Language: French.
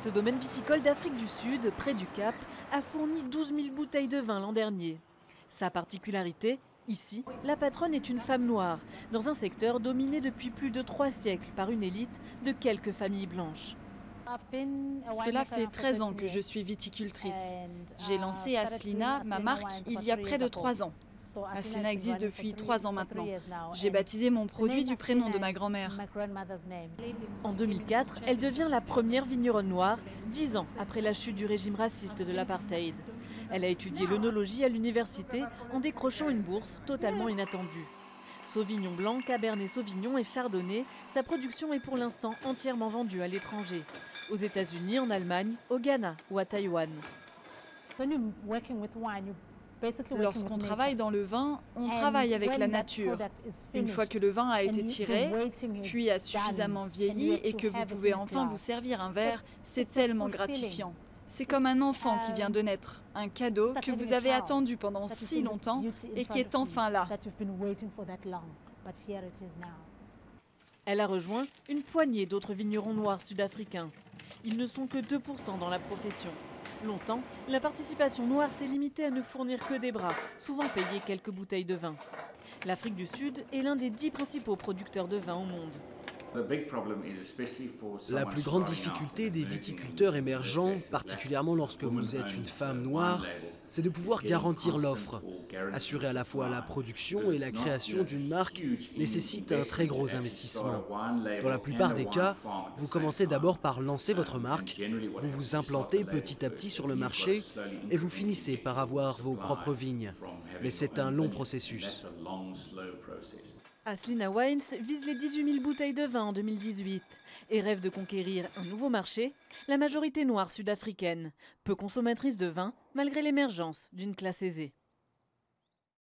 Ce domaine viticole d'Afrique du Sud, près du Cap, a fourni 12 000 bouteilles de vin l'an dernier. Sa particularité, ici, la patronne est une femme noire, dans un secteur dominé depuis plus de 3 siècles par une élite de quelques familles blanches. Cela fait 13 ans que je suis viticultrice. J'ai lancé Aslina, ma marque, il y a près de 3 ans. Aslina existe depuis 3 ans maintenant. J'ai baptisé mon produit du prénom de ma grand-mère. En 2004, elle devient la première vigneronne noire, 10 ans après la chute du régime raciste de l'apartheid. Elle a étudié l'œnologie à l'université en décrochant une bourse totalement inattendue. Sauvignon blanc, Cabernet Sauvignon et Chardonnay, sa production est pour l'instant entièrement vendue à l'étranger. Aux États-Unis, en Allemagne, au Ghana ou à Taïwan. Lorsqu'on travaille dans le vin, on travaille avec la nature. Une fois que le vin a été tiré, puis a suffisamment vieilli et que vous pouvez enfin vous servir un verre, c'est tellement gratifiant. C'est comme un enfant qui vient de naître, un cadeau que vous avez attendu pendant si longtemps et qui est enfin là. Elle a rejoint une poignée d'autres vignerons noirs sud-africains. Ils ne sont que 2% dans la profession. Longtemps, la participation noire s'est limitée à ne fournir que des bras, souvent payés quelques bouteilles de vin. L'Afrique du Sud est l'un des 10 principaux producteurs de vin au monde. La plus grande difficulté des viticulteurs émergents, particulièrement lorsque vous êtes une femme noire, c'est de pouvoir garantir l'offre. Assurer à la fois la production et la création d'une marque nécessite un très gros investissement. Dans la plupart des cas, vous commencez d'abord par lancer votre marque, vous vous implantez petit à petit sur le marché et vous finissez par avoir vos propres vignes. Mais c'est un long processus. Aslina Wines vise les 18 000 bouteilles de vin en 2018 et rêve de conquérir un nouveau marché, la majorité noire sud-africaine, peu consommatrice de vin malgré l'émergence d'une classe aisée.